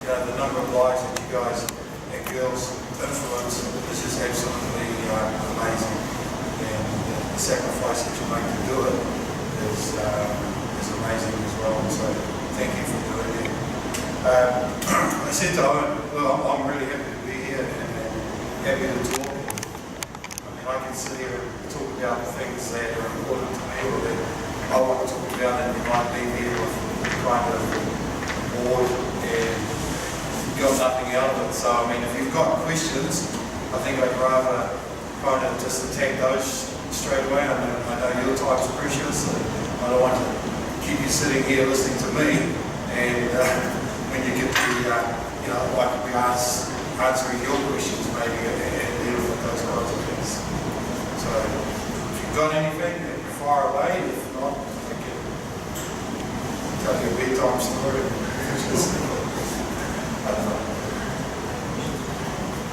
You know, the number of lives that you guys and girls influence is just absolutely amazing, and the sacrifice that you make to do it is amazing as well. So thank you for doing it. I said to Owen, well, I'm really happy to be here and happy to talk. I mean, I can sit here and talk about things that are important to me or that I want to talk about, and you might be here with kind of bored and got nothing out of it. So, I mean, if you've got questions, I think I'd rather kind of just attack those straight away. I know your time's precious, and I don't want to keep you sitting here listening to me, and when you get the, you know, I could be answering your questions maybe and dealing with those kinds of things. So, if you've got anything, fire away. If not, I can tell you a bedtime story. I don't know.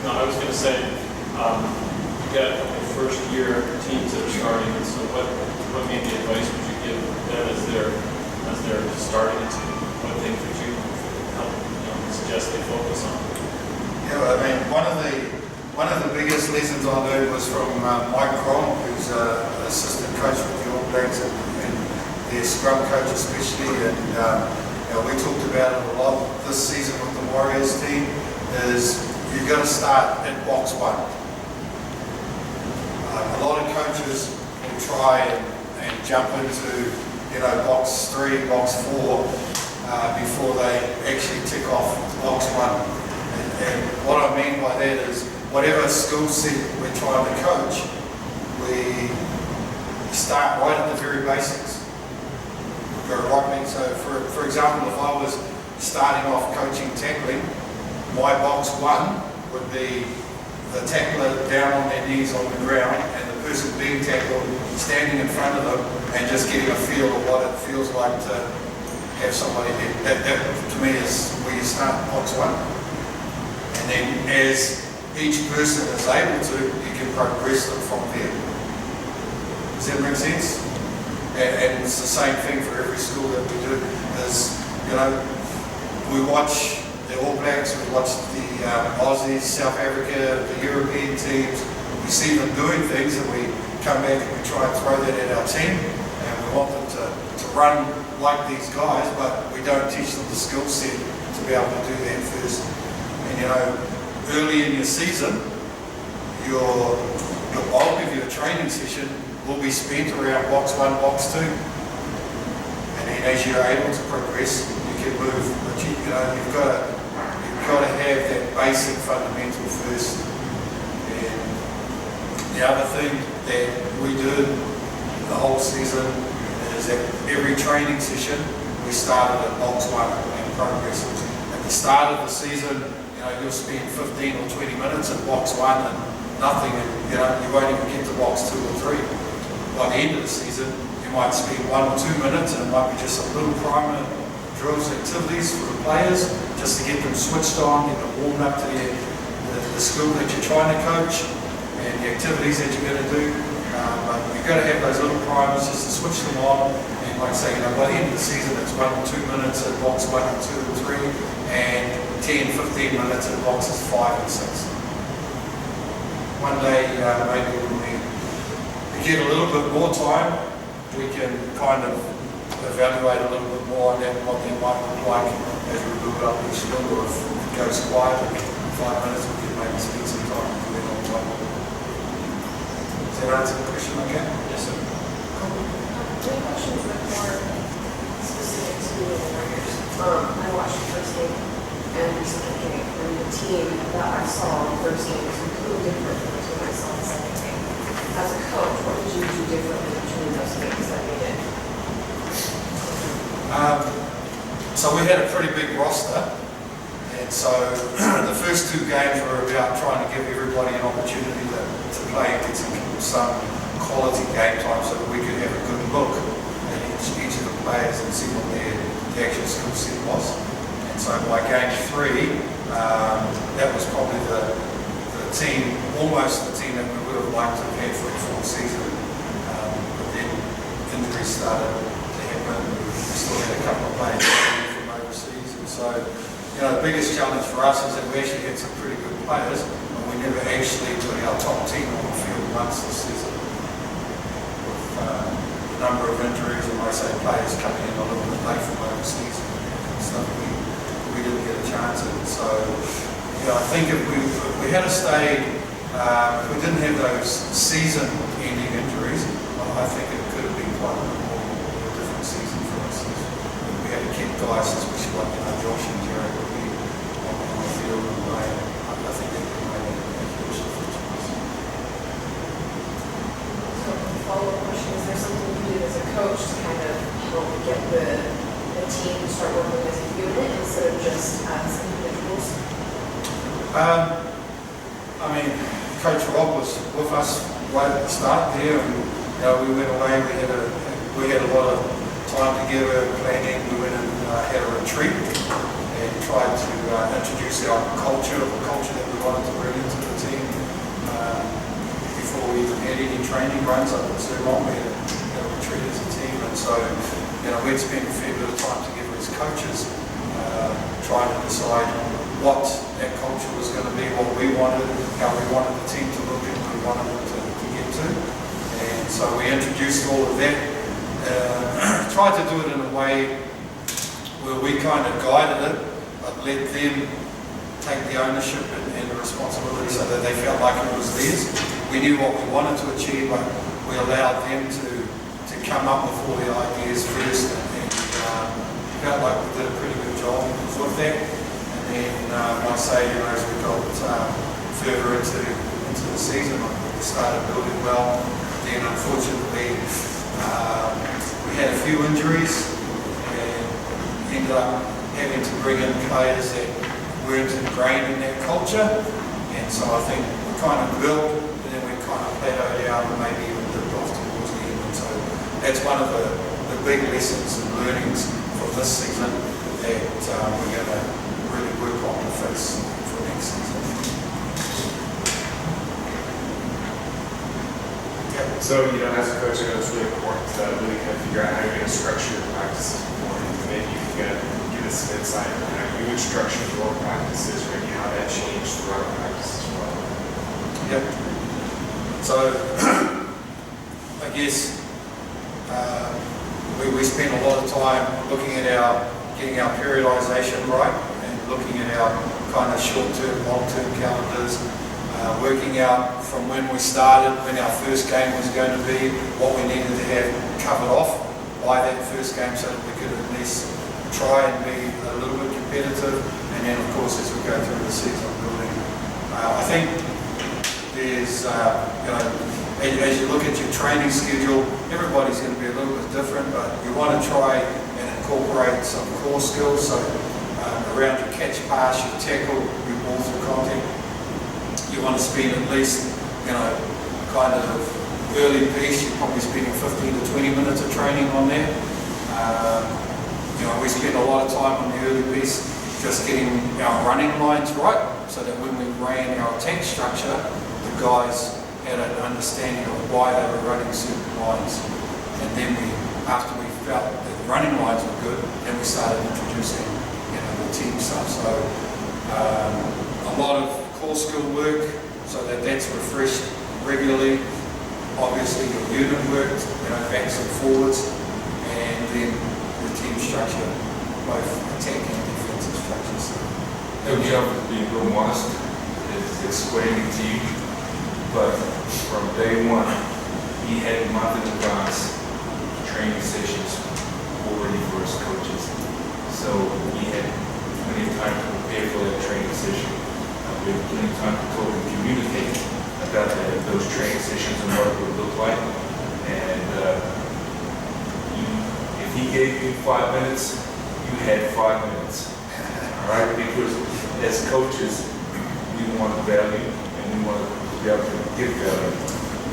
No, I was going to say, you got a couple of first-year teams that are starting, and so what maybe advice would you give them as they're starting a team? What things would you help suggest they focus on? Yeah, I mean, one of the biggest lessons I learned was from Mike Cron, who's an assistant coach with the All Blacks and their scrum coach especially, and you know, we talked about it a lot this season with the Warriors team, is you've got to start at box one. A lot of coaches will try and jump into, you know, box 3, box 4 before they actually tick off box 1. And what I mean by that is whatever skill set we're trying to coach, we start right at the very basics. Go right. So for example, if I was starting off coaching tackling, my box 1 would be the tackler down on their knees on the ground and the person being tackled standing in front of them and just getting a feel of what it feels like to have somebody there. That to me is where you start box 1. And then as each person is able to, you can progress them from there. Does that make sense? And it's the same thing for every school that we do. Is, you know, we watch the All Blacks, we watch the Aussies, South Africa, the European teams. We see them doing things, and we come back and we try and throw that at our team, and we want them to run like these guys, but we don't teach them the skill set to be able to do that first. And you know, early in your season, your bulk of your training session will be spent around box 1, box 2. And then as you're able to progress, you can move. But you know, you've got to have that basic fundamental first. And the other thing that we do the whole season is that every training session we started at box 1 and progress. At the start of the season, you know, you'll spend 15 or 20 minutes at box 1 and nothing, and you know, you won't even get to box 2 or 3. By the end of the season, you might spend 1 or 2 minutes, and it might be just a little primer drills, activities for the players, just to get them switched on, get them warmed up to the skill that you're trying to coach and the activities that you're going to do. But you've got to have those little primers just to switch them on. And like I say, you know, by the end of the season, it's 1 or 2 minutes at box 1 and 2 and 3, and 10, 15 minutes at boxes 5 and 6. One day, maybe when we get a little bit more time, we can kind of evaluate a little bit more on that, what they might look like as we build up each skill, or if it goes quiet in 5 minutes, we can maybe spend some time doing it on top. Does that answer the question again? Yes, sir. My question is more specific to the Warriors. I watched the first game and the second game, and the team that I saw in the first game was completely different from the team I saw in the second game. As a coach, what did you do differently between those games that you did? So we had a pretty big roster, and so the first 2 games were about trying to give everybody an opportunity to play and get some quality game time so that we could have a good look at each of the players and see what their actual skill set was. And so by game 3, that was probably the team, almost the team that we would have liked to have had for the full season. But then injuries started to happen. We still had a couple of players from overseas, and so you know, the biggest challenge for us is that we actually had some pretty good players, and we never actually put our top team on the field once this season. With a number of injuries, and like I say, players coming in a little bit late from overseas and stuff, we didn't get a chance at it. So, you know, I think if we had stayed, if we didn't have those season-ending injuries, I think it could have been quite a bit more of a different season for us. We had to keep guys, especially like, you know, Josh and Jared would be on the field and playing. I think that would make a huge difference for us. So, follow-up question, is there something you do as a coach to kind of help get the team to start working as a unit instead of just as individuals? I mean, Coach Rob was with us right at the start there, and you know, we went away. We had a lot of time together planning. We went and had a retreat and tried to introduce our culture, the culture that we wanted to bring into the team. Before we even had any training runs up at Zermont, we had a retreat as a team, and so you know, we'd spent a fair bit of time together as coaches, trying to decide what that culture was going to be, what we wanted, how we wanted the team to look, and where we wanted them to get to. And so we introduced all of that, tried to do it in a way where we kind of guided it, but let them take the ownership and the responsibility so that they felt like it was theirs. We knew what we wanted to achieve, but we allowed them to come up with all the ideas first, and felt like we did a pretty good job with that. And then, like I say, you know, as we got further into the season, we started building well. Then, unfortunately, we had a few injuries and ended up having to bring in players that weren't ingrained in that culture. And so I think we kind of built, and then we kind of plateaued out and maybe even dipped off towards the end. And so that's one of the big lessons and learnings from this season that we're going to really work on to fix for next season. So, you know, as a coach, I know it's really important to really kind of figure out how you're going to structure your practices beforehand. Maybe you can give us some insight on how you would structure your practices, or maybe how that changed throughout practice as well. Yep. So, I guess we spend a lot of time looking at getting our periodization right, and looking at our kind of short-term, long-term calendars, working out from when we started, when our first game was going to be, what we needed to have covered off by that first game so that we could at least try and be a little bit competitive. And then, of course, as we go through the season building, I think there's, you know, as you look at your training schedule, everybody's going to be a little bit different, but you want to try and incorporate some core skills. So around your catch pass, your tackle, your ball through contact, you want to spend at least, you know, kind of early piece, you're probably spending 15 to 20 minutes of training on that. You know, we spend a lot of time on the early piece just getting our running lines right, so that when we ran our attack structure, the guys had an understanding of why they were running certain lines. And then after we felt that the running lines were good, then we started introducing, you know, the team stuff. So a lot of core skill work, so that's refreshed regularly. Obviously your unit work, you know, backs and forwards, and then the team structure, both attack and defensive structures. Coach Jeff is being real modest, is explaining to you, but from day one, he had a month in advance training sessions already for his coaches. So he had plenty of time to prepare for that training session. We had plenty of time to talk and communicate about those training sessions and what it would look like. And if he gave you 5 minutes, you had 5 minutes. All right? Because as coaches, we want value and we want to be able to give value.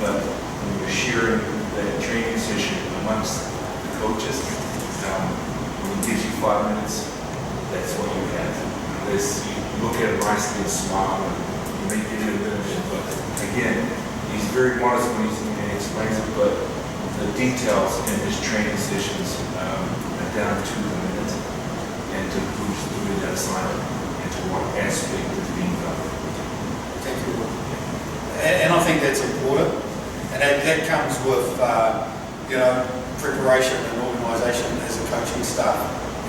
But when we're sharing that training session amongst the coaches, when he gives you 5 minutes, that's what you have. Unless you look at it nicely and smile and you make it a little bit. But again, he's very modest when he explains it, but the details in his training sessions are down to the minute. And to who's doing that assignment and to what aspect is being done. Thank you. And I think that's important, and that comes with, preparation and organisation as a coaching staff.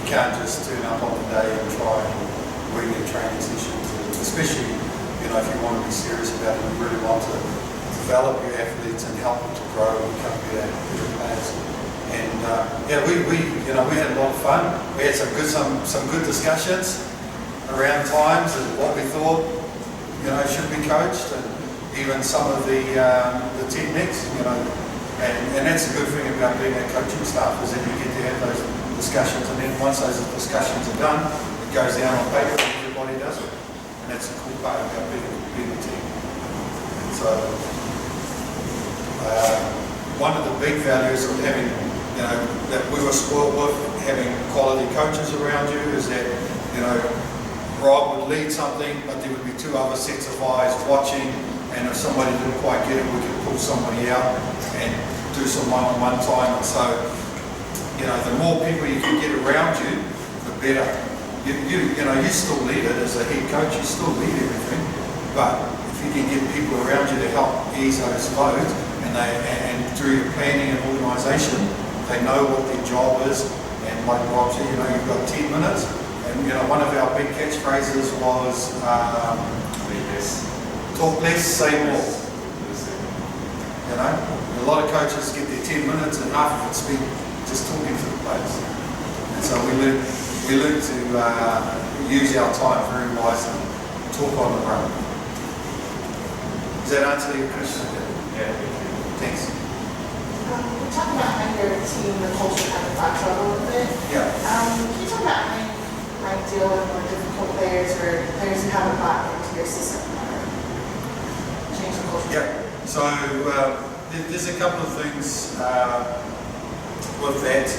You can't just turn up on the day and try and wing your training sessions, especially, if you want to be serious about it, you really want to develop your athletes and help them to grow and become better players. And we had a lot of fun. We had some good discussions around times and what we thought, should be coached, and even some of the techniques, and that's a good thing about being a coaching staff, is that you get to have those discussions, and then once those discussions are done, it goes down on paper and everybody does it. And that's a cool part about being a team. And so, one of the big values of having, that we were spoiled with, having quality coaches around you, is that, Rob would lead something, but there would be two other sets of eyes watching, and if somebody didn't quite get it, we could pull somebody out and do some one-on-one time. And so, the more people you can get around you, the better. You still lead it as a head coach, you still lead everything, but if you can get people around you to help ease those loads, and through your planning and organisation, they know what their job is, and like Rob said, you've got 10 minutes. And one of our big catchphrases was talk less, say more. A lot of coaches get their 10 minutes and half of it spent just talking to the players. And so we learned to use our time very wisely, talk on the run. Does that answer your question? Yeah. Thanks. We talked about how your team, the culture kind of got trouble with it. Yeah. Can you talk about how you might deal with more difficult players or players who haven't bought into your system or change the culture? Yeah. So there's a couple of things with that.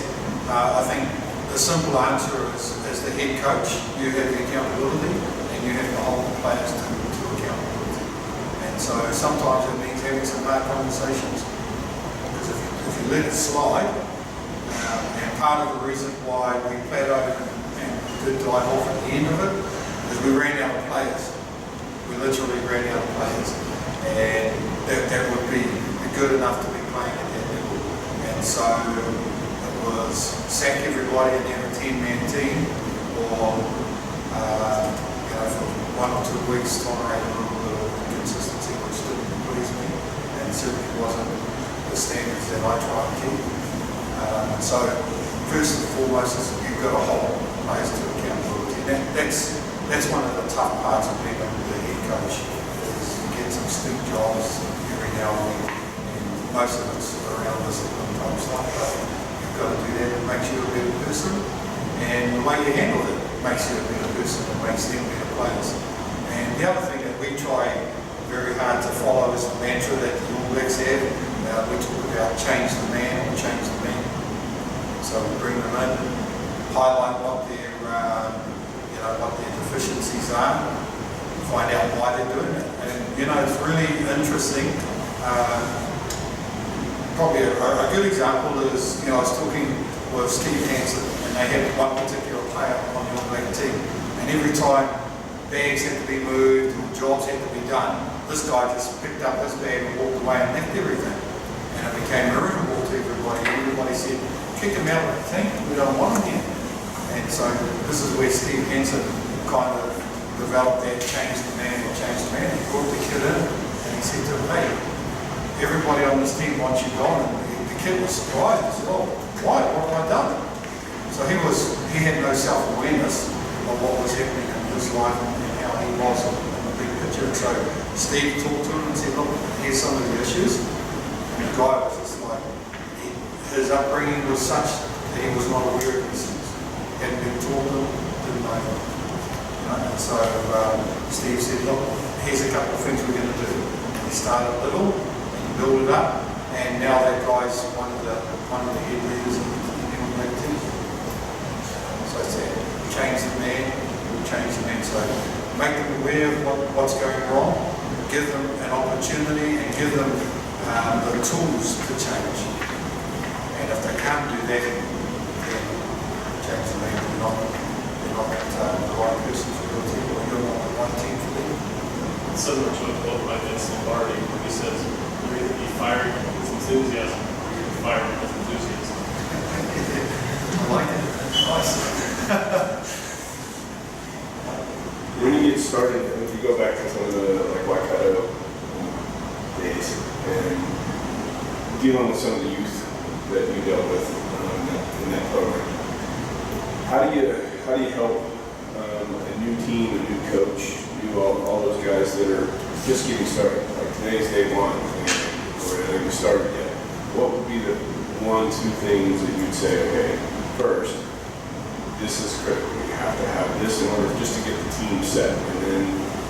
I think the simple answer is, as the head coach, you have the accountability and you have to hold the players to accountability. And so sometimes it means having some hard conversations, because if you let it slide, and part of the reason why we plateaued and did dive off at the end of it is we ran out of players. We literally ran out of players, and that would be good enough to be playing at that level. And so it was sack everybody and have a 10-man team, or for 1 or 2 weeks tolerate a little bit of inconsistency, which didn't please me, and certainly wasn't the standards that I try to keep. So first and foremost is you've got to hold players to accountability. That's one of the tough parts of being the head coach, is you get some stick jobs every now and then, and most of it's around discipline type stuff, but you've got to do that. It makes you a better person, and the way you handle it makes you a better person and makes them better players. And the other thing that we try very hard to follow is the mantra that the All Blacks have. We talk about change the man or change the man. So we bring them in, highlight what their deficiencies are, find out why they're doing it. And it's really interesting. Probably a good example is, I was talking with Steve Hansen, and they had one particular player on the All Black team, and every time bags had to be moved or jobs had to be done, this guy just picked up his bag and walked away and left everything. And it became irritable to everybody. Everybody said, kick him out of the team, we don't want him here. And so this is where Steve Hansen kind of developed that change the man or change the man. He brought the kid in and he said to him, hey, everybody on this team wants you gone. And the kid was surprised. He said, oh, why? What have I done? So he had no self-awareness of what was happening in his life and how he was in the big picture. And so Steve talked to him and said, look, here's some of the issues. And the guy was just like, his upbringing was such that he was not aware of these things. Hadn't been taught them, didn't know them. And so Steve said, look, here's a couple of things we're going to do. He started little, and he built it up, and now that guy's one of the head leaders in the All Black team. So I said, change the man, we'll change the man. So make them aware of what's going wrong, give them an opportunity, and give them the tools to change. And if they can't do that, then change the man. They're not not the right person for your team, or you're not the right team for them. It's similar to a quote by Vince Lombardi, where he says, "You're either be fired with enthusiasm, or you're be fired with enthusiasm." I like it. Nice. When you get started, if you go back to some of the like Waikato days and dealing with some of the youth that you dealt with in that program, how do you help a new team, a new coach, all those guys that are just getting started? Like today's day one, or they haven't started yet. What would be the 1, 2 things that you'd say? Okay, first, this is critical. You have to have this in order just to get the team set. And then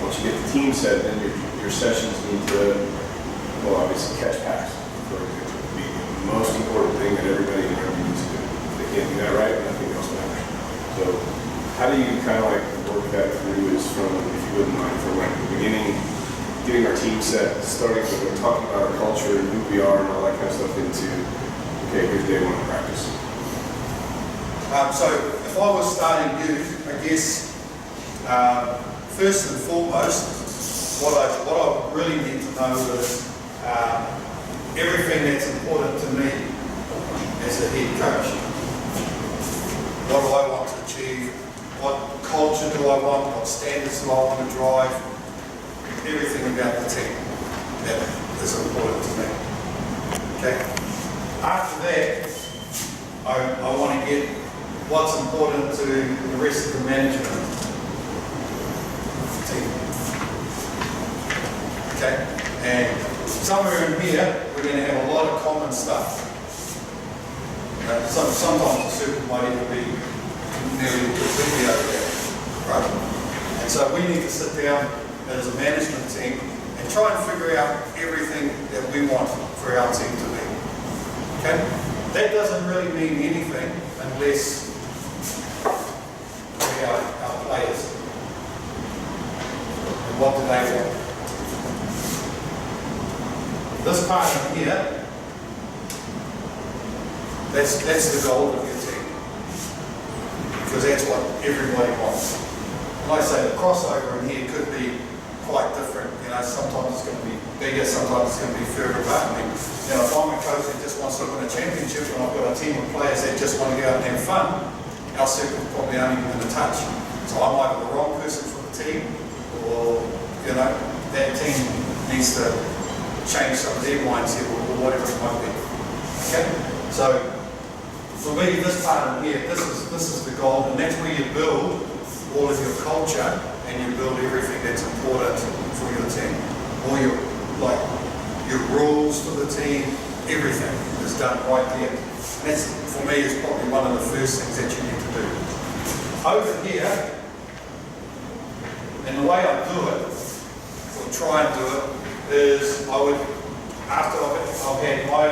once you get the team set, then your sessions need to, well, obviously catch pass, for example, would be the most important thing that everybody in Rugby needs to do. If they can't do that right, nothing else matters. So how do you kind of like work that through is from, if you wouldn't mind, from like the beginning, getting our team set, starting with talking about our culture and who we are and all that kind of stuff into, okay, here's day one of practice. So if I was starting youth, I guess first and foremost, what I really need to know is everything that's important to me as a head coach. What do I want to achieve? What culture do I want? What standards do I want to drive? Everything about the team that is important to me. Okay. After that, I want to get what's important to the rest of the management team. Okay? And somewhere in here, we're going to have a lot of common stuff. Sometimes the circle might even be nearly completely over there. Right? And so we need to sit down as a management team and try and figure out everything that we want for our team to be. Okay? That doesn't really mean anything unless our players. And what do they want? This part in here, that's the goal of your team. Because that's what everybody wants. Like I say, the crossover in here could be quite different. You know, sometimes it's going to be bigger, sometimes it's going to be further apart. I mean, you know, if I'm a coach that just wants to win a championship and I've got a team of players that just want to go out and have fun, our circle's probably only going to touch. So I'm either the wrong person for the team, or you know, that team needs to change some of their mindset or whatever it might be. Okay? So for me, this part in here, this is the goal, and that's where you build all of your culture and you build everything that's important for your team. All your rules for the team, everything is done right there. And that's, for me, is probably one of the first things that you need to do. Over here, and the way I do it, or try and do it, is I would, after I've had my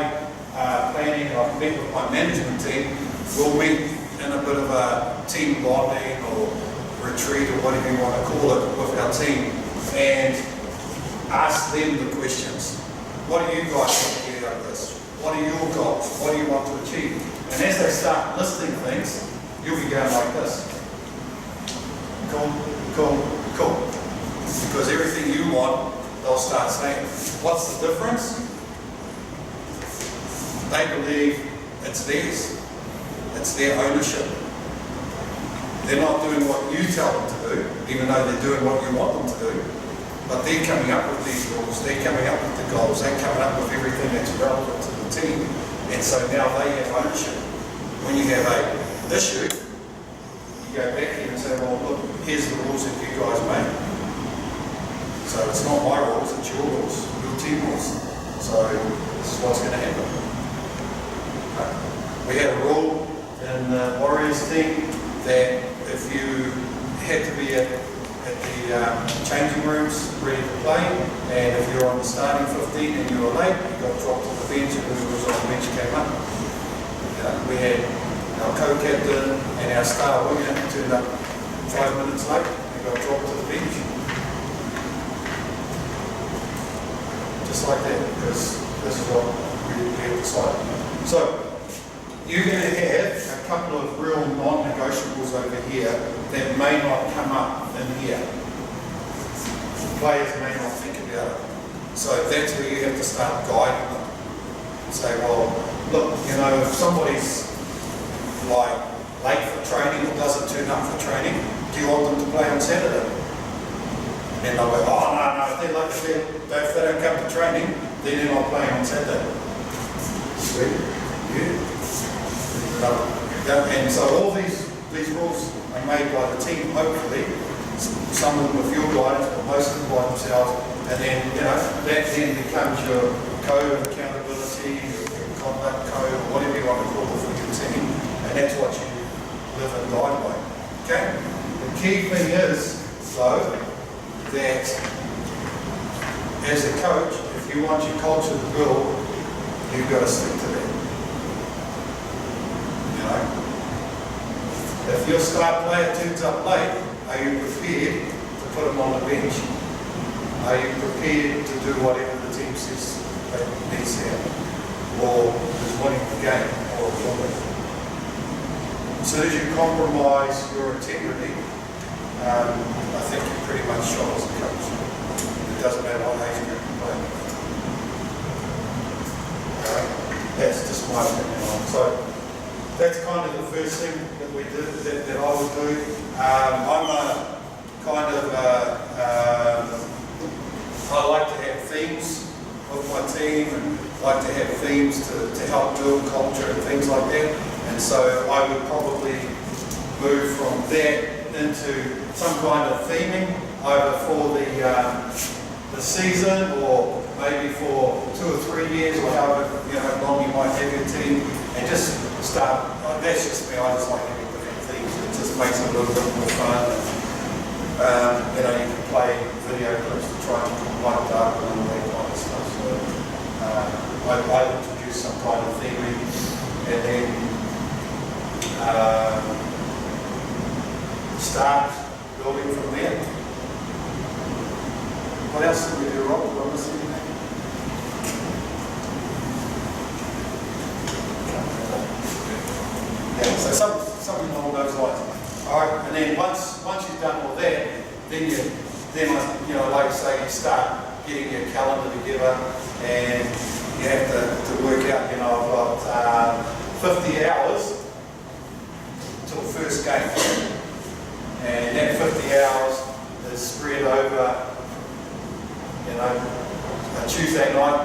planning, I've met with my management team, we'll meet in a bit of a team bonding or retreat or whatever you want to call it with our team, and ask them the questions. What do you guys want to get out of this? What are your goals? What do you want to achieve? And as they start listing things, you'll be going like this. Cool, cool, cool. Because everything you want, they'll start saying. What's the difference? They believe it's theirs. It's their ownership. They're not doing what you tell them to do, even though they're doing what you want them to do. But they're coming up with these rules, they're coming up with the goals, they're coming up with everything that's relevant to the team. And so now they have ownership. When you have an issue, you go back here and say, well, look, here's the rules that you guys made. So it's not my rules, it's your rules, your team rules. So this is what's going to happen. We had a rule in the Warriors team that if you had to be at the changing rooms ready to play, and if you're on the starting 15 and you were late, you got dropped to the bench, and whoever was on the bench came up. We had our co-captain and our star winger turned up 5 minutes late and got dropped to the bench. Just like that, because this is what we have decided. So you're going to have a couple of real non-negotiables over here that may not come up in here. Players may not think about it. So that's where you have to start guiding them. Say, well, look, if somebody's like late for training or doesn't turn up for training, do you want them to play on Saturday? And they'll go, oh no, if they don't come to training, then they're not playing on Saturday. Sweet. Yeah. And so all these rules are made by the team, hopefully. Some of them with your guidance, but most of them by themselves. And then, that then becomes your code of accountability, your conduct code, or whatever you want to call it for your team. And that's what you live and die by. Okay? The key thing is, though, that as a coach, if you want your culture to build, you've got to stick to that. If your star player turns up late, are you prepared to put him on the bench? Are you prepared to do whatever the team says they needs to have? Or is winning the game or winning? As soon as you compromise your integrity, I think you're pretty much shot as a coach. It doesn't matter what age group you play. That's just my opinion on it. So that's kind of the first thing that we did, that I would do. I'm a kind of, I like to have themes with my team and like to have themes to help build culture and things like that. And so I would probably move from that into some kind of theming over for the season, or maybe for 2 or 3 years, or however long you might have your team, and just start. That's just me. I just like having different themes. It just makes it a little bit more fun. You can play video clips to try and light it up and all that kind of stuff. So I introduce some kind of theming, and then start building from there. What else did we do wrong? Did I miss anything? Yeah, so something along those lines. All right, and then once you've done all that, then like I say, you start getting your calendar together, and you have to work out. I've got 50 hours till first game, and that 50 hours is spread over. A Tuesday night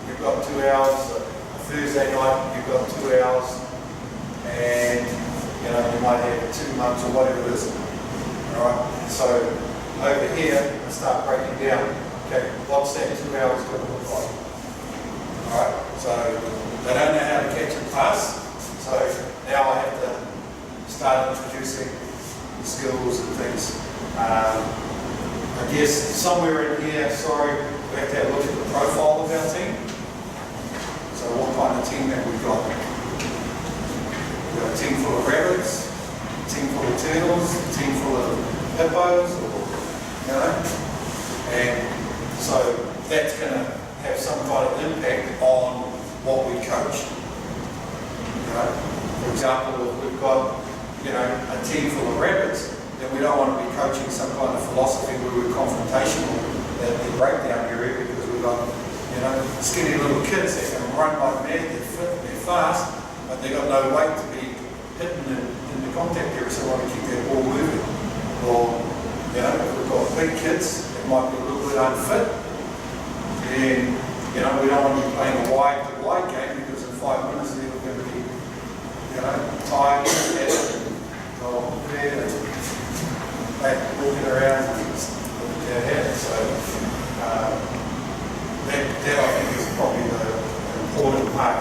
you've got 2 hours, a Thursday night you've got 2 hours, and you might have 2 months or whatever it is. All right. So over here I start breaking down. Okay, what's that 2 hours going to look like? All right. So they don't know how to catch and pass. So now I have to start introducing skills and things. I guess somewhere in here, we have to have a look at the profile of our team. So what kind of team have we got? We've got a team full of rabbits, a team full of turtles, a team full of hippos, and so that's going to have some kind of impact on what we coach. For example, if we've got a team full of rabbits, then we don't want to be coaching some kind of philosophy where we're confrontational at the breakdown area, because we've got skinny little kids that can run like mad, they're fit, they're fast, but they've got no weight to be hitting in the contact area, so we want to keep that ball moving. Or if we've got big kids that might be a little bit unfit, then we don't want to be playing a wide game, because in 5 minutes they're going to be tired and walking around and looking at their head. So that I think is probably the important part,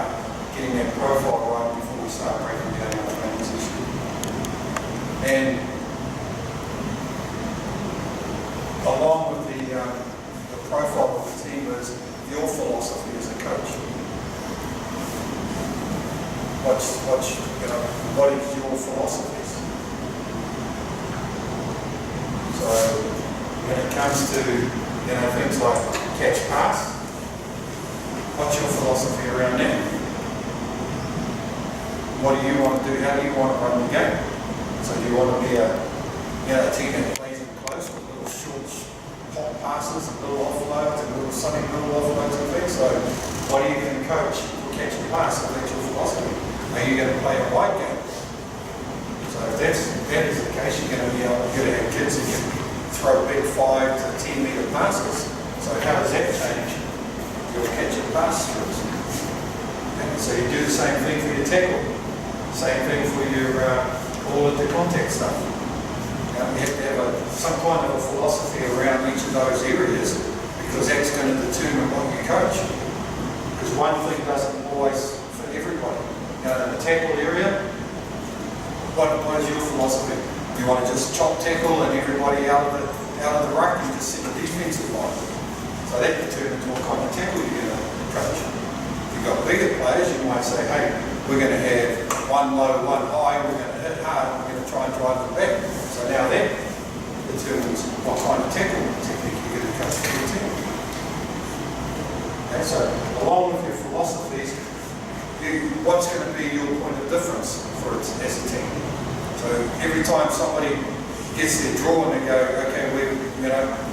getting that profile right before we start breaking down our transition. And along with the profile of the team is your philosophy as a coach. What is your philosophies? So when it comes to things like catch pass, what's your philosophy around that? What do you want to do? How do you want to run the game? So do you want to be a a team that plays in close with little short pop passes and little offloads and little sunny little offloads and things. So what are you going to coach for catch and pass? If that's your philosophy. Are you going to play a wide game? So if that is the case, you're going to be able to have kids who can throw big 5 to 10 metre passes. So how does that change your catch and pass skills? And so you do the same thing for your tackle, same thing for your all of the contact stuff. You have to have some kind of a philosophy around each of those areas because that's going to determine what you coach. Because one thing doesn't always fit everybody. In the tackle area, what is your philosophy? You want to just chop tackle and everybody out of the ruck and just sit the defensive line. So that determines what kind of tackle you're going to coach. If you've got bigger players, you might say, hey, we're going to have one low, one high, we're going to hit hard, we're going to try and drive them back. So now that determines what kind of tackle technique you're going to coach for your team. Okay, so along with your philosophies, what's going to be your point of difference for it as a team? So every time somebody gets their draw and they go, okay,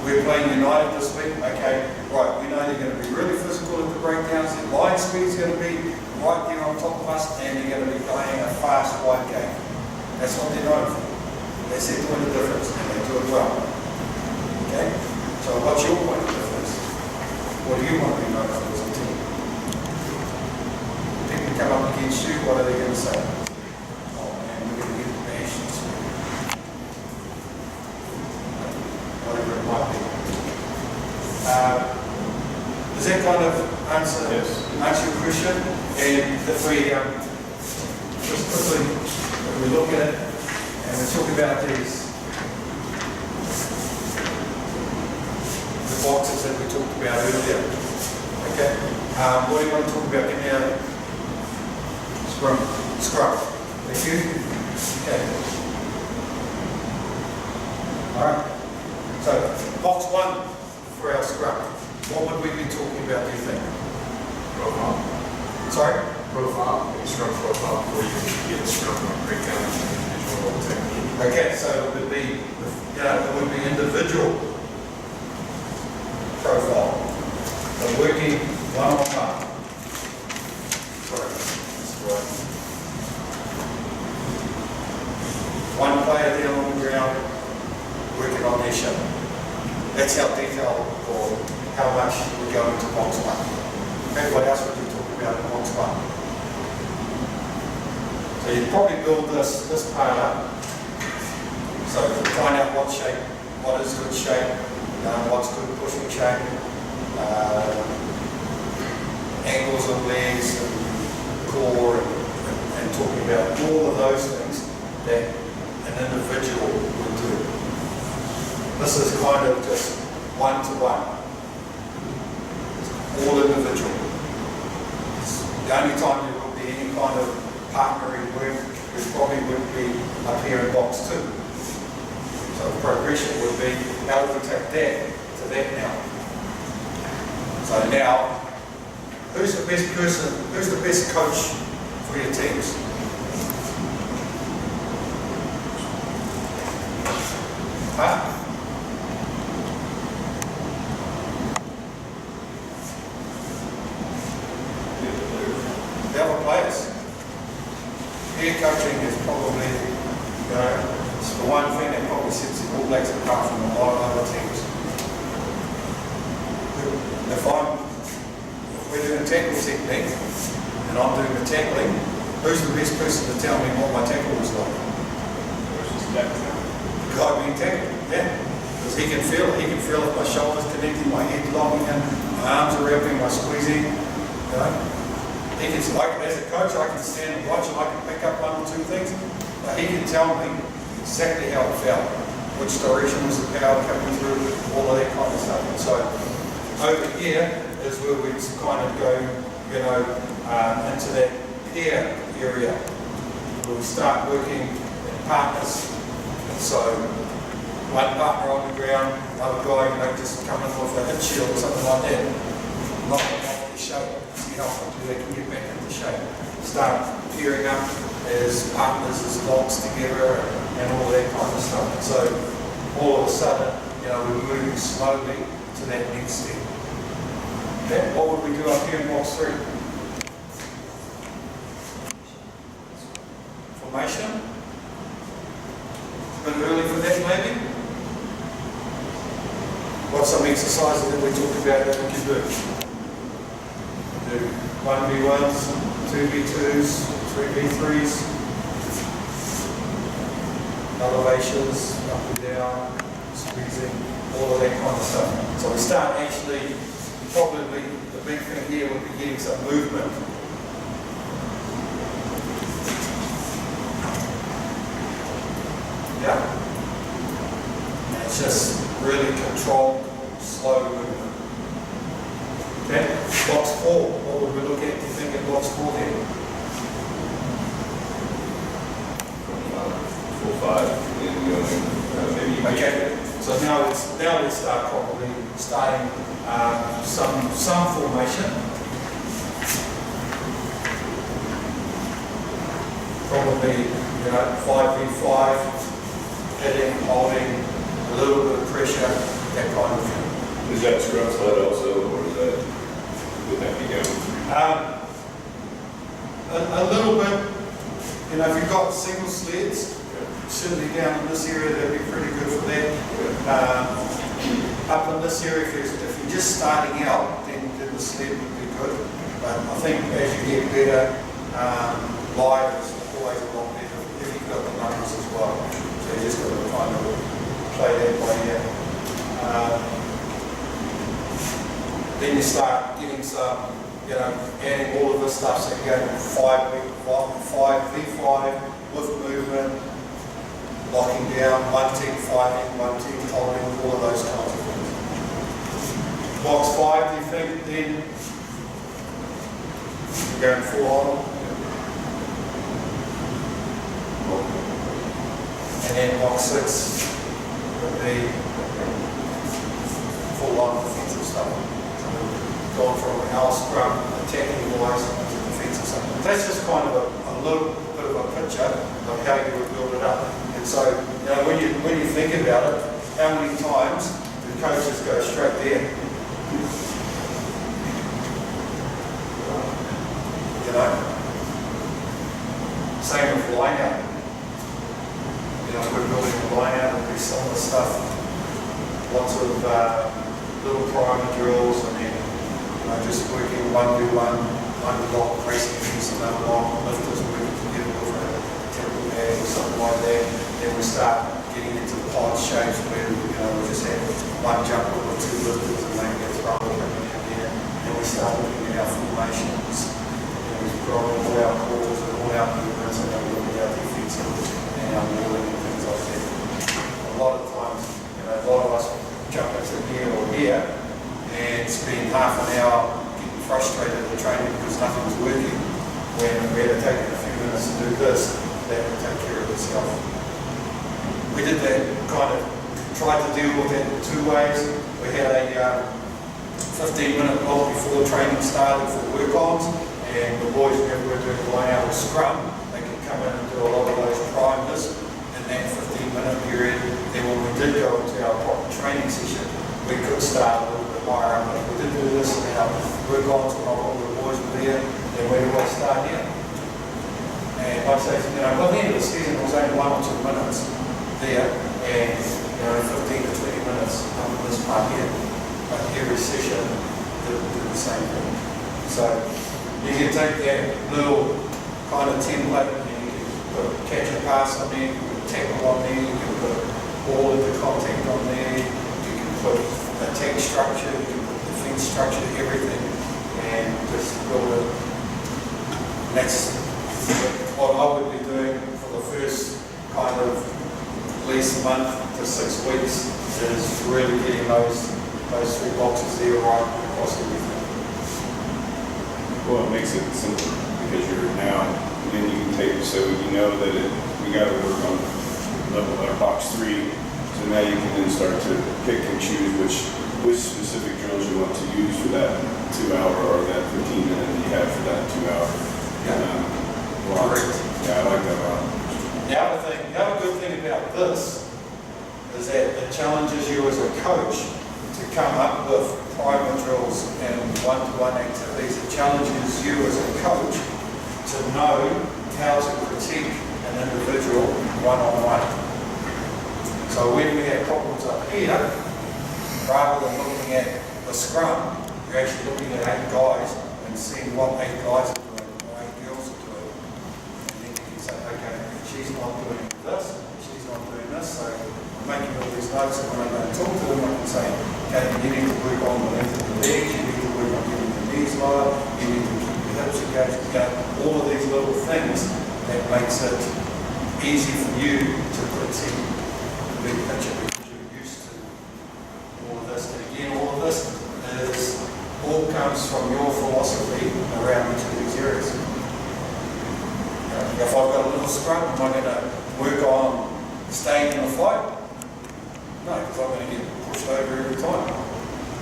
we're playing United this week, okay, right, we know they're going to be really physical at the breakdowns, their line speed's going to be right there on top of us, and they're going to be playing a fast, wide game. That's what they're known for. That's their point of difference, and they do it well. Okay? So what's your point of difference? What do you want to be known for as a team? People come up against you, what are they going to say? Oh man, we're going to get bashed this week. Whatever it might be. Does that kind of answer your question? And if we just quickly, if we look at it and we talk about these, the boxes that we talked about earlier. Okay, what do you want to talk about? Give me a scrum. Scrum. Thank you. Okay. All right. So box 1 for our scrum. What would we be talking about? Do you think? Profile. Sorry. Profile. Scrum profile before you can get a scrum breakdown of individual technique. Okay, so it would be, individual profile. So working one-on-one. Sorry, that's right. One player down on the ground, working on their show. That's how detailed or how much we go into box 1. Okay, what else would you talk about in box 1? So you probably build this part up. So find out what shape, what is good shape, what's good pushing shape, angles of legs and core, and talking about all of those things that an individual would do. This is kind of just one-to-one, all individual. The only time there will be any kind of partnering work is probably would be up here in box 2. So the progression would be, how do we take that to that now? So now, who's the best person, who's the best coach for your teams? Huh? The other players. Head coaching is probably, it's the one thing that probably sets the All Blacks apart from a lot of other teams. If we're doing tackle technique and I'm doing the tackling, who's the best person to tell me what my tackle was like? The guy being tackled, yeah. Because he can feel it. He can feel if my shoulder's connecting, my head locking in, my arms are wrapping, my squeezing. You know? He can, as a coach, I can stand and watch and I can pick up 1 or 2 things. But he can tell me exactly how it felt, which direction was the power coming through, all of that kind of stuff. And so over here is where we kind of go, into that pair area, where we start working in partners. And so one partner on the ground, another guy, just coming off a hip shield or something like that, knock them off the shape, see how quickly they can get back into shape. Start pairing up as partners, as logs together, and all that kind of stuff. So all of a sudden, we're moving slowly to that next step. Okay, what would we do up here in box 3? Formation. A bit early for that maybe. What's some exercises that we talked about that we can do? Do 1v1s, 2v2s, 3v3s, elevations, up and down, squeezing, all of that kind of stuff. So we start actually, probably the big thing here would be getting some movement. Yeah? And it's just really controlled, slow movement. Okay? Box 4, what would we look at, do you think, in box 4 there? 4-5, and maybe. Okay, so now let's start probably starting some formation. Probably 5v5, hitting, holding, a little bit of pressure, that kind of thing. Is that scrum sled also, or is that, would that be going? A little bit, if you've got single sleds, certainly down in this area, that'd be pretty good for that. Up in this area, if you're just starting out, then the sled would be good. But I think as you get better, live is always a lot better if you've got the numbers as well. So you just got to kind of play that by ear. Then you start getting some, adding all of this stuff. So you go 5v5 with movement, locking down, one team fighting, one team holding, all of those kinds of things. Box 5, do you think then you're going full on? And then box 6 would be full on defensive stuff. So going from our scrum, attacking wise to defensive stuff. That's just kind of a little bit of a picture of how you would build it up. And so, when you think about it, how many times do coaches go straight there? Same with line out. We're building a line out and do some of the stuff. Lots of little primer drills, and then just working 1v1, one block, pressing against another block, lifters working together with a temple bag or something like that. Then we start getting into the pod shapes where we just have one jumper or two lifters and maybe a thrower coming in there. Then we start looking at our formations. We've got all our calls and all our movements, and then we look at our defensive and our wheeling and things like that. A lot of times, a lot of us jump into here or here and spend half an hour getting frustrated at the training because nothing's working. When we had to take a few minutes to do this, that would take care of itself. We did that tried to deal with it in 2 ways. We had a 15-minute block before the training started for work-ons, and the boys, whenever we're doing line out or scrum, they could come in and do a lot of those primers in that 15-minute period. Then when we did go into our proper training session, we could start a little bit higher up. But if we did do this in our work-ons when all the boys were there, then we'd always start here. And like I say, by the end of the season, it was only 1 or 2 minutes there, and 15 to 20 minutes up in this part here. But every session did the same thing. So you can take that little kind of template and you can put catch and pass on there, you can put tackle on there, you can put all of the contact on there, you can put attack structure, you can put defense structure, everything, and just build it. That's what I would be doing for the first kind of at least month to 6 weeks, is really getting those 3 boxes there right across everything. Well, it makes it simple because you're now, then you can take, so you know that we got to work on level or box 3. So now you can then start to pick and choose which specific drills you want to use for that 2 hour or that 15 minute that you have for that 2 hour. Yeah. Block. Yeah, I like that a lot. The other good thing about this is that it challenges you as a coach to come up with private drills and one-to-one activities. It challenges you as a coach to know how to critique an individual one-on-one. So when we have problems up here, rather than looking at the scrum, you're actually looking at 8 guys and seeing what 8 guys are doing, what 8 girls are doing. And then you can say, okay, she's not doing this, she's not doing this, so I'm making all these notes, and when I go and talk to them, I can say, okay, you need to work on the length of the legs, you need to work on getting the knees lower, you need to keep your hips engaged, all of these little things that makes it easy for you to critique the big picture because you're used to all of this. And again, all of this all comes from your philosophy around each of these areas. If I've got a little scrum, am I going to work on staying in the fight? No, because I'm going to get pushed over every time.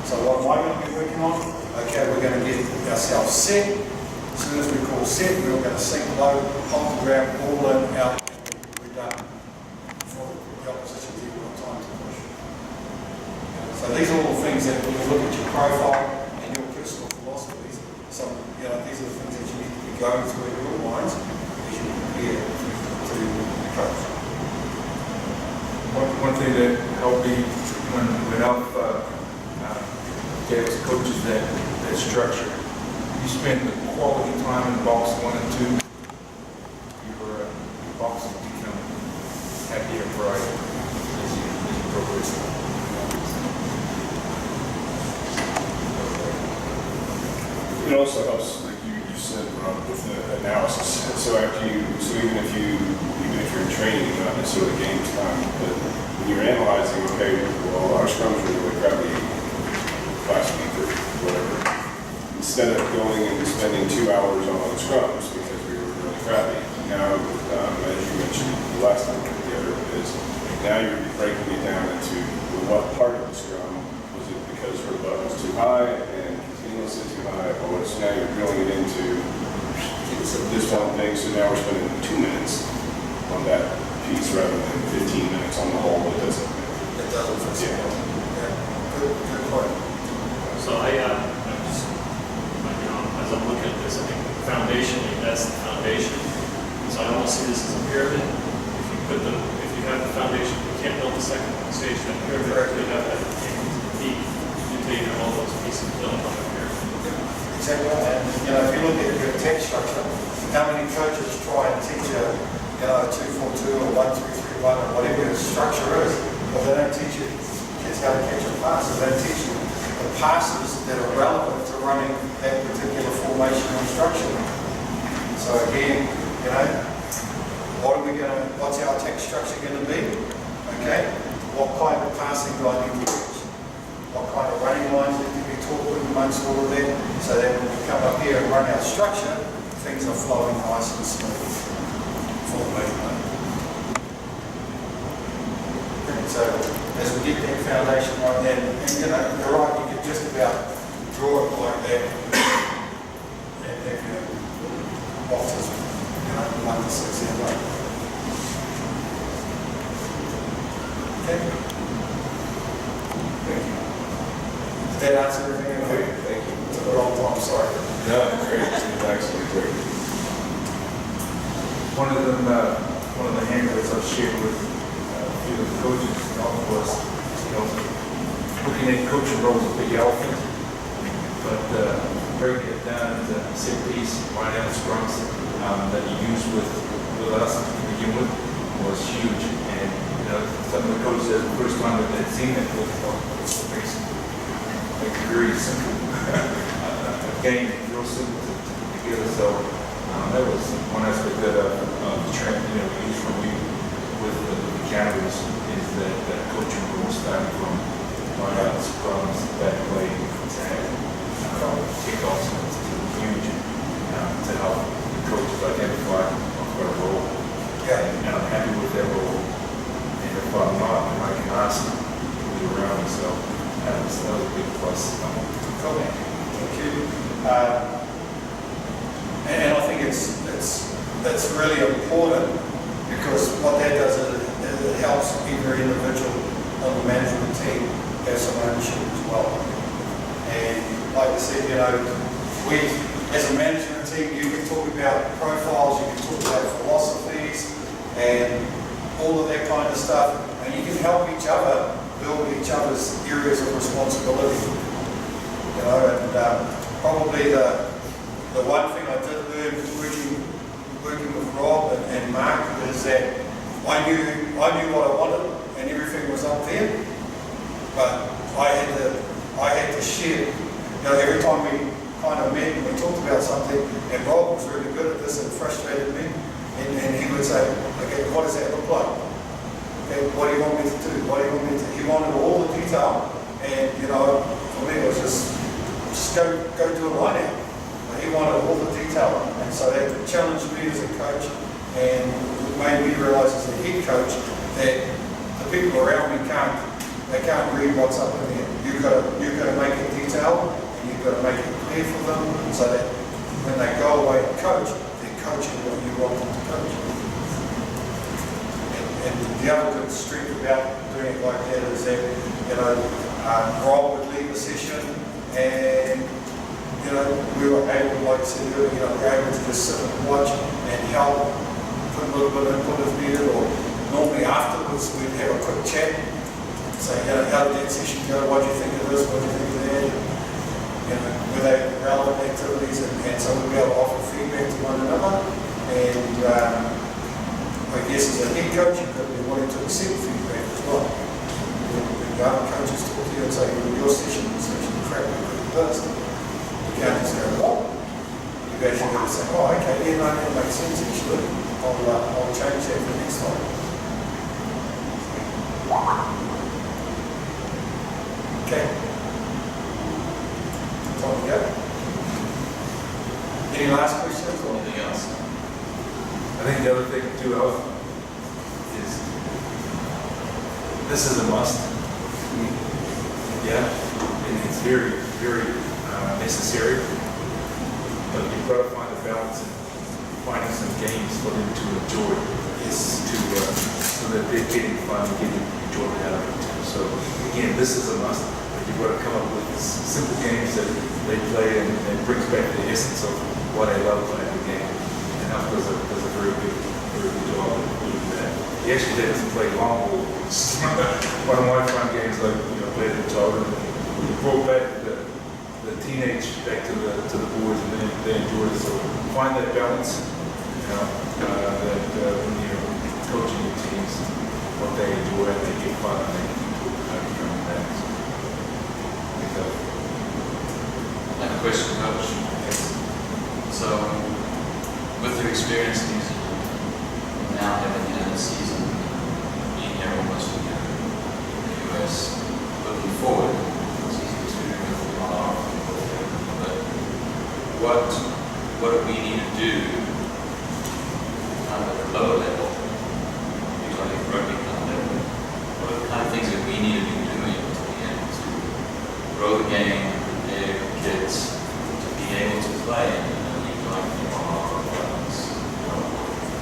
So what am I going to be working on? Okay, we're going to get ourselves set. As soon as we call set, we're going to sink low, hold the ground, all in, out, and we're done. Before the opposition people have time to push. So these are all things that when you look at your profile and your personal philosophies, these are the things that you need to be going through in your minds as you prepare to coach. One thing that helped me when Alf gave us coaches that structure, you spend the quality time in box 1 and 2, your boxes become happier and brighter as you progress. It also helps, like you said, Rob, with the analysis. So even if you're in training, not necessarily games time, but when you're analyzing, okay, well, our scrums were really crappy last week or whatever. Instead of going and spending 2 hours on scrums because we were really crappy, now, as you mentioned the last time we were together, is now you're breaking it down into what part of the scrum was it because her butt was too high and was it too high, or so now you're drilling it into this one thing, so now we're spending 2 minutes on that piece rather than 15 minutes on the whole. It doesn't fit. Yeah. Good point. So I'm just, as I'm looking at this, I think foundationally, that's the foundation. So I almost see this as a pyramid. If you have the foundation, you can't build the second stage of that pyramid. You have that deep until you have all those pieces built on the pyramid. Exactly. And if you look at your tech structure, how many coaches try and teach a 2-4-2 or 1-3-3-1 or whatever the structure is, but they don't teach kids how to catch a pass. They don't teach them the passes that are relevant to running that particular formation or structure. So again, what's our tech structure going to be? Okay, what kind of passing do I need to teach? What kind of running lines need to be taught amongst all of that, so that when we come up here and run our structure, things are flowing nice and smooth for the movement. And so as we get that foundation right there, and you're right, you can just about draw it like that, and have your boxes, 1 to 6 in a row. Okay. Thank you. Did that answer everything? Okay, thank you. It's a long time, sorry. No, great. It's actually great. One of the handouts I've shared with a few of the coaches was, looking at coaching roles a big elephant, but breaking it down into 6 pieces, line out scrums that you use with us to begin with was huge. And some of the coaches said the first time that they'd seen it was amazing. Like a very simple game, real simple to put together. So that was one aspect that the training we use from you with the academies is that coaching rules starting from line-out scrums, back play, tag, kickoffs is huge to help the coaches identify what a role. And I'm happy with that role. And if I'm not, then I can ask who's around me. So that was a big plus. Cool. Thank you. And I think it's really important because what that does is it helps every individual on the management team have some ownership as well. And like I said, you know, we, as a management team, you can talk about profiles, you can talk about philosophies, and all of that kind of stuff, and you can help each other build each other's areas of responsibility. You know, and probably the one thing I did learn working with Rob and Mark is that I knew what I wanted and everything was up there, but I had to share. You know, every time we kind of met and we talked about something, and Rob was really good at this and frustrated me, and he would say, okay, what does that look like? Okay, what do you want me to do? What do you want me to do? He wanted all the detail, and you know, for me it was just go do a line out. But he wanted all the detail, and so that challenged me as a coach, and made me realise as a head coach that the people around me can't read what's up in there. You've got to make it detailed, and you've got to make it clear for them, so that when they go away and coach, they're coaching what you want them to coach. And the other good strength about doing it like that is that, you know, Rob would lead the session, and you know, we were able, like I said earlier, you know, we were able to just sit and watch and help, put a little bit of input if needed, or normally afterwards we'd have a quick chat, say, you know, how did that session go, what do you think of this, what do you think of that, you know, were they relevant activities, and so we'd be able to offer feedback to one another, and I guess as a head coach, you've got to be willing to accept feedback as well. When the other coaches talk to you and say, well, your session was actually crap, we could do this. You can't just go, what? You've actually got to say, oh, okay, yeah, no, that makes sense, actually. I'll change that for next time. Okay. Time to go. Any last questions or anything else? I think the other thing too, is this is a must. Yeah, and it's very, very necessary. But you've got to find a balance in finding some games for them to enjoy. Yes. So that they're getting fun and getting enjoyment out of it too. So again, this is a must. But you've got to come up with simple games that they play and brings back the essence of what I love about the game. And Huff does a very good job of doing that. He actually let us play long ball. One of my fun games, like, you know, played in Toronto. We brought back the teenage back to the boys, and then they enjoyed it. So find that balance, you know, that when you're coaching your teams, what they enjoy, and they get fun, and they keep coming back. I have a question, Coach. So, with your experience in New Zealand, now having had a season, being here almost a year in the US, looking forward, season 2 with our but what do we need to do kind of at the lower level, like rugby kind of level? What are the kind of things that we need to be doing to be able to grow the game, prepare kids to be able to play in a league like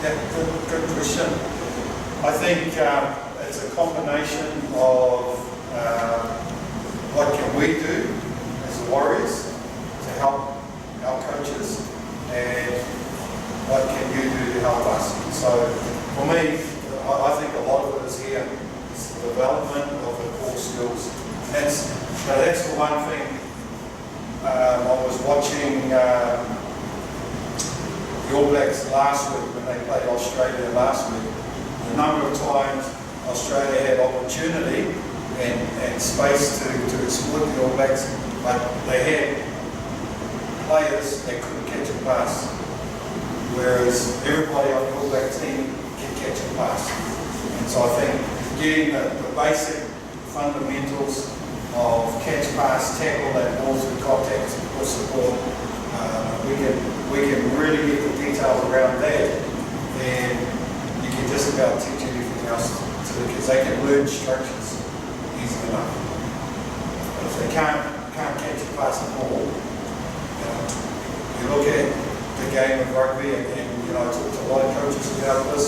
Good question. I think it's a combination of what can we do as Warriors to help our coaches, and what can you do to help us. So for me, I think a lot of it is here. It's the development of the core skills. That's the one thing. I was watching the All Blacks last week when they played Australia last week. The number of times Australia had opportunity and space to exploit the All Blacks, but they had players that couldn't catch a pass, whereas everybody on the All Black team can catch a pass. And so I think getting the basic fundamentals of catch, pass, tackle, that ball through contact or support, we can really get the details around that, and you can just about teach anything else to the kids. They can learn structures easy enough. But if they can't catch a pass the ball, you look at the game of rugby, and you know, I talk to a lot of coaches about this.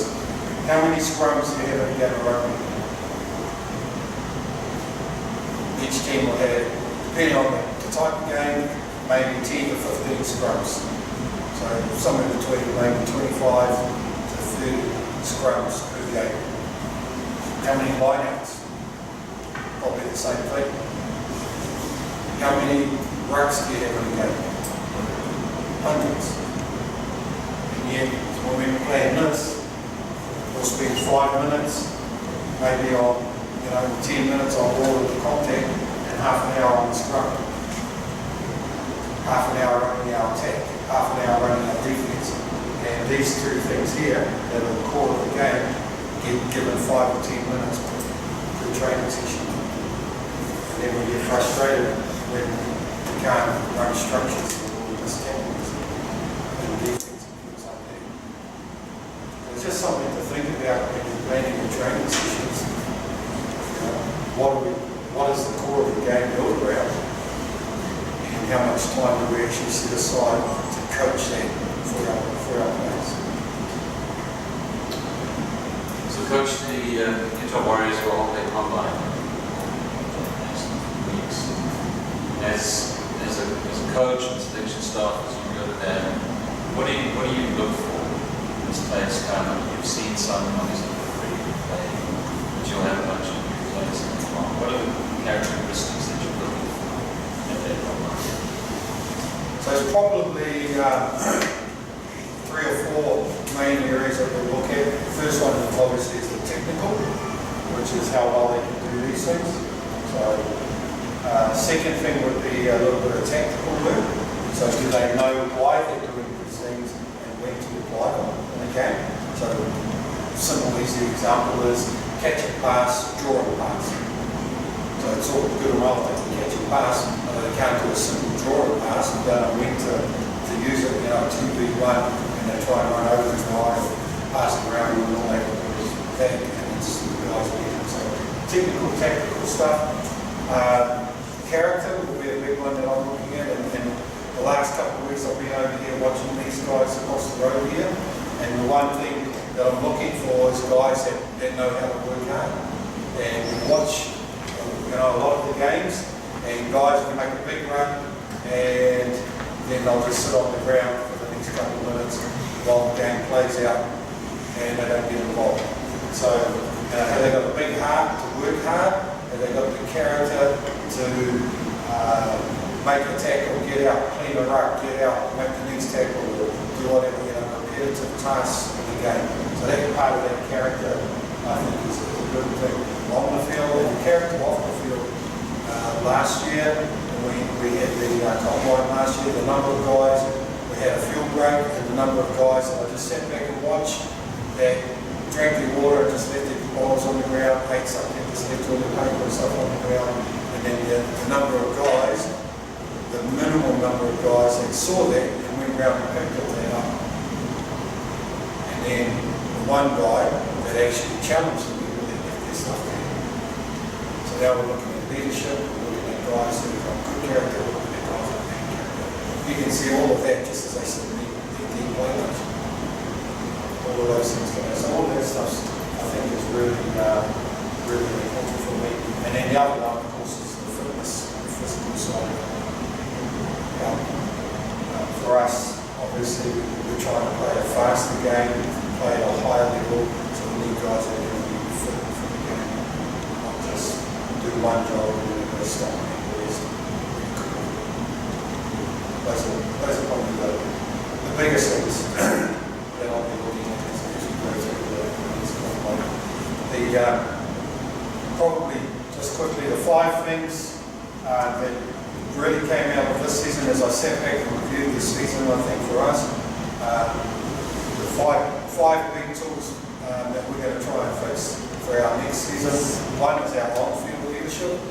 How many scrums do you have in a game of rugby? Each team will have, depending on the type of game, maybe 10 to 15 scrums. So somewhere between maybe 25 to 30 scrums per game. How many lineouts? Probably the same thing. How many rucks do you have in a game? Hundreds. And yet, when we plan this, we'll spend 5 minutes, maybe on, 10 minutes on ball with the contact, and half an hour on the scrum. Half an hour running our attack, half an hour running our defense. And these two things here, that are the core of the game, get given 5 or 10 minutes per training session. And then we get frustrated when we can't run structures and all this techniques and defense and things like that. It's just something to think about when you're planning your training sessions. What is the core of the game built around? And how much time do we actually set aside to coach that for our players? So coach, the Utah Warriors will hold a combine next weeks. As a coach and selection staff, as you go to them, what do you look for in this place? You've seen some obviously pretty good play, but you'll have a bunch of new players coming along. What are the characteristics that you're looking for at that combine? So it's probably 3 or 4 main areas that we look at. The first one obviously is the technical, which is how well they can do these things. So second thing would be a little bit of tactical work. So do they know why they're doing these things and when to apply them in a game? So simple, easy example is catch a pass, draw a pass. So it's all good and well if they can catch a pass, but they can't do a simple draw a pass and don't know when to use it, 2v1, and they try and run over the guy or pass it around and all that is that, and it's guys getting. So technical, tactical stuff. Character will be a big one that I'm looking at, and the last couple of weeks I've been over here watching these guys across the road here, and the one thing that I'm looking for is guys that know how to work hard. And watch a lot of the games, and guys can make a big run, and then they'll just sit on the ground for the next couple of minutes while the game plays out, and they don't get involved. So have they got a big heart to work hard? Have they got the character to make a tackle, get out, clean a ruck, get out, make the next tackle, or do whatever, repetitive tasks in the game. So that part of that character, I think, is a good thing on the field, and the character off the field. Last year, we had the combine last year, the number of guys, we had a field break, and the number of guys that I just sat back and watched that drank their water, just left their bottles on the ground, ate something, just left all the paper and stuff on the ground, and then the number of guys, the minimum number of guys that saw that and went around and picked that up. And then the one guy that actually challenged them people that left their stuff there. So now we're looking at leadership, we're looking at guys that have got good character, we're looking at guys that have bad character. You can see all of that just as they sit in their team players. All of those things going on. So all that stuff I think is really important for me. And then the other one, of course, is the fitness, the physical side of it. For us, obviously, we're trying to play a faster game, play at a higher level, so we need guys that are going to be fit for the game, not just do one job and then go stop and the rest. Those are probably the biggest things that I'll be looking at as we go through this combine. Probably just quickly the 5 things that really came out of this season as I sat back and reviewed this season, I think for us, the five big tools that we're going to try and fix for our next season. One is our on-field leadership.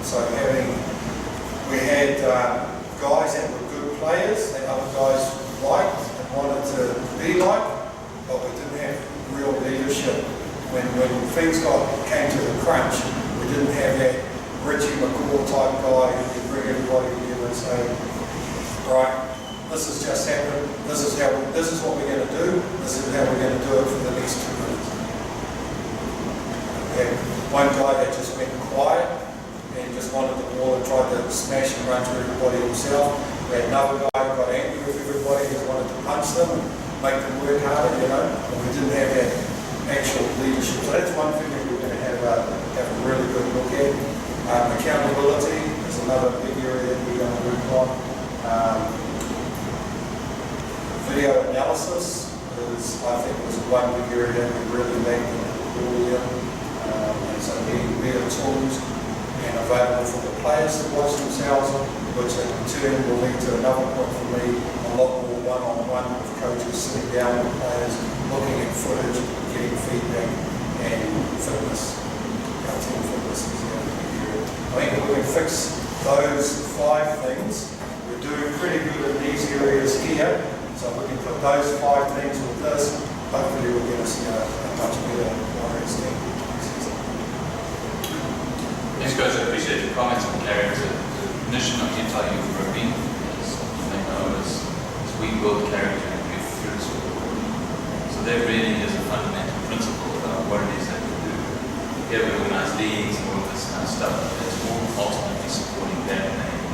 So we had guys that were good players that other guys liked and wanted to be like, but we didn't have real leadership. When things came to the crunch, we didn't have that Richie McCaw type guy who could bring everybody together and say, right, this has just happened, this is what we're going to do, this is how we're going to do it for the next 2 minutes. We had one guy that just went quiet and just wanted the ball and tried to smash and run to everybody himself. We had another guy who got angry with everybody, just wanted to punch them and make them work harder, and we didn't have that actual leadership. So that's one thing that we're going to have a really good look at. Accountability is another big area that we're going to work on. Video analysis is, I think, was one big area that we really lacked in earlier. And so getting better tools and available for the players to watch themselves, which in turn will lead to another point for me, a lot more one-on-one with coaches sitting down with players, looking at footage, getting feedback, and fitness. Our team fitness is the other big area. I think if we can fix those 5 things, we're doing pretty good in these areas here. So if we can put those 5 things with this, hopefully we'll get us a much better Warriors team. Thanks, Coach. I appreciate your comments on character. The mission of Utah Youth Rugby, as you may know, is we build character and youth through sport. So that really is a fundamental principle about what it is that we do. Yeah, we organize leagues and all of this kind of stuff, but it's all ultimately supporting that main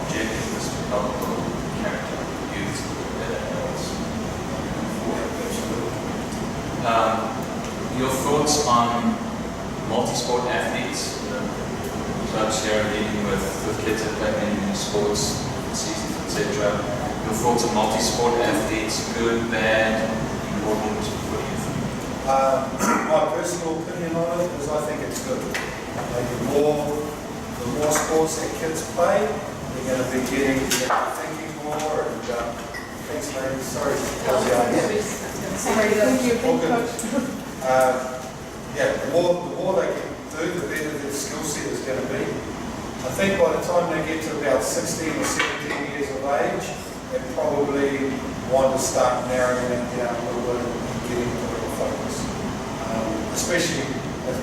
objective is to help build character of youth so that better adults moving forward. Your thoughts on multi-sport athletes? Coach here dealing with kids that play many sports, seasons, etc. Your thoughts on multi-sport athletes, good, bad, important, what do you think? My personal opinion on it is I think it's good. The more sports that kids play, they're going to be thinking more and thanks mate, sorry. Thank you, Coach. The more they can do, the better their skill set is going to be. I think by the time they get to about 16 or 17 years of age, they probably want to start narrowing it down a little bit and getting a little focus. Especially if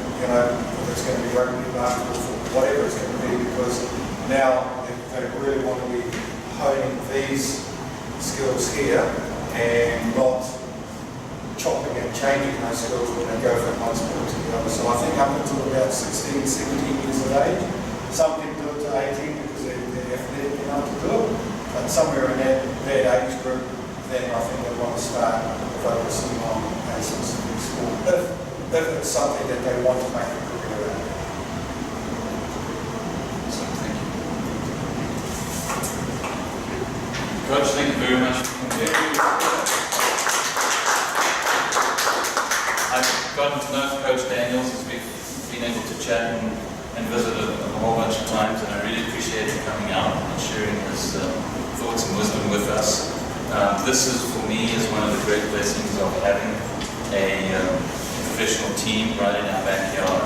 it's going to be rugby, basketball, whatever it's going to be, because now they really want to be honing these skills here and not chopping and changing those skills when they go from one sport to the other. So I think up until about 16, 17 years of age, some can do it to 18 because they're athletic enough to do it, but somewhere in that age group, then I think they want to start focusing on a specific sport, if it's something that they want to make a career out of. So thank you. Coach, thank you very much for coming here. I've gotten to know Coach Daniels as we've been able to chat and visit a whole bunch of times, and I really appreciate him coming out and sharing his thoughts and wisdom with us. This is, for me, is one of the great blessings of having a professional team right in our backyard.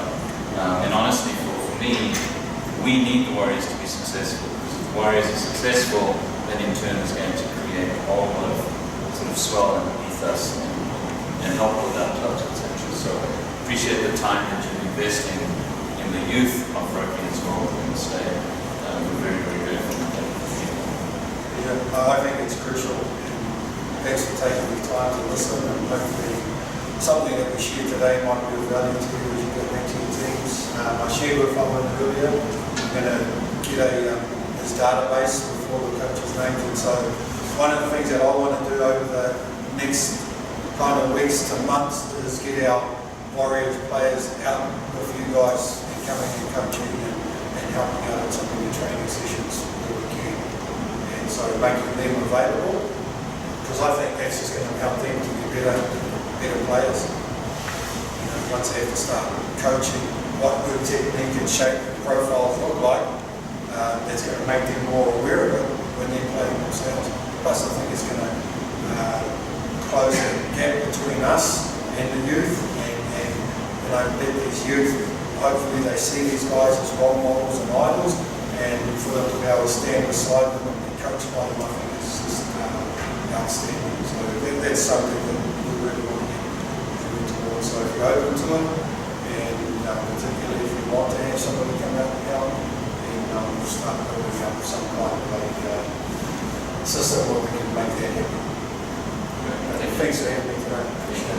And honestly, for me, we need the Warriors to be successful. Because if the Warriors are successful, that in turn is going to create a whole lot of sort of swell underneath us and help with our clubs, etc. So appreciate the time that you're investing in the youth of rugby as well in the state. We're very, very grateful for that. Yeah, I think it's crucial. Thanks for taking the time to listen, and hopefully something that we shared today might be of value to you as you go back to your teams. I shared with Owen earlier, I'm going to get his database with all the coaches' names, and so one of the things that I want to do over the next kind of weeks to months is get our Warriors players out with you guys and coming and coaching and helping out in some of the training sessions where we can. And so making them available, because I think that's just going to help them to be better players. Once they have to start coaching what good technique and shape and profiles look like, that's going to make them more aware of it when they're playing themselves. Plus I think it's going to close the gap between us and the youth, and let these youth, hopefully they see these guys as role models and idols, and for them to be able to stand beside them and be coached by them, I think is just outstanding. So that's something that we really want to get towards. So if you're open to it, and particularly if you want to have somebody come out and help, then we'll start building up some kind of a system where we can make that happen. Thanks for having me today.